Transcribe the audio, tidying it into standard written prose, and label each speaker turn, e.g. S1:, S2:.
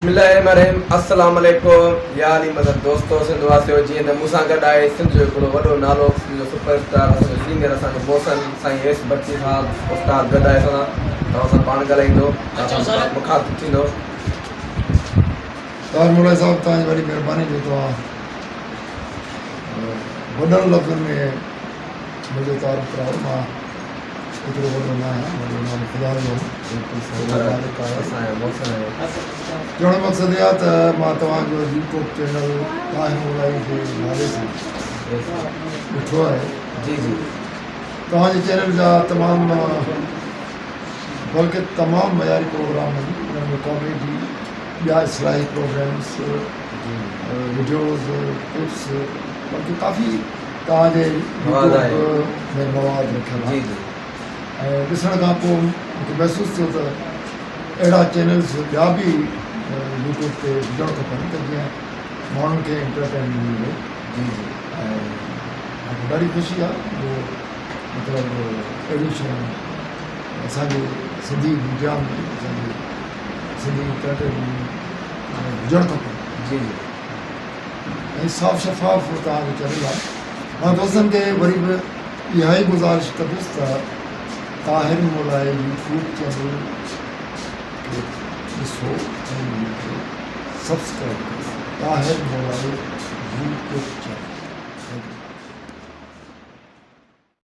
S1: बिस्मिल्लाहिर्रहमानिर्रहीम अस्सलाम वालेकुम यारी मदद दोस्तों सिंध वासियो जी ने मूंसां गॾु आहे सिंध जो हिकिड़ो वॾो नालो सिंध जो सुपरस्टार असांजो सीनियर असांजो मोहसन साईं एस बच्ची साहब उस्ताद गॾु आहे असां तव्हां सां पाण ॻाल्हाईंदो मुखातिब थींदो।
S2: मुला साहब तव्हांजी वॾी महिरबानी जो तव्हां वॾनि लफ़्ज़नि में मुंहिंजो तारीफ़ करायो। मां एतिरो वॾो न आहियां, वॾो नालो ख़ुदा जो चवण जो मक़सदु इहा त मां तव्हांजो यूट्यूब चैनल ताहिर मुलाई जे नाले सां ॾिठो आहे।
S1: जी जी
S2: तव्हांजे चैनल जा तमामु बल्कि तमामु मयारी प्रोग्राम आहिनि, उन्हनि में कॉमेडी ॿिया इस्लाही प्रोग्राम्स वीडियोज़ क्लिप्स बल्कि काफ़ी तव्हांजे यूट्यूब में मवाद रखियल आहे। ऐं ॾिसण खां पोइ मूंखे महसूसु थियो त अहिड़ा चैनल्स ॿिया बि यूट्यूब ते विझणु खपनि त जीअं माण्हुनि खे एंटरटेनमेंट मिले। ऐं मूंखे ॾाढी ख़ुशी आहे जो मतिलबु अहिड़ी शयूं असांजे सिंधी मीडिया में असांजे सिंधी एंटरटेनमेंट विझणु खपनि।
S1: जी
S2: ऐं साफ़ शफ़ाफ़ तव्हांजो चैनल आहे। मां दोस्तनि खे वरी बि इहा ई गुज़ारिश कंदुसि त ताहिर मुलाई यूट्यूब चैनल खे ॾिसो ऐं हुनखे सब्सक्राइब कयो। ताहिर मुलाई यूट्यूब चैनल।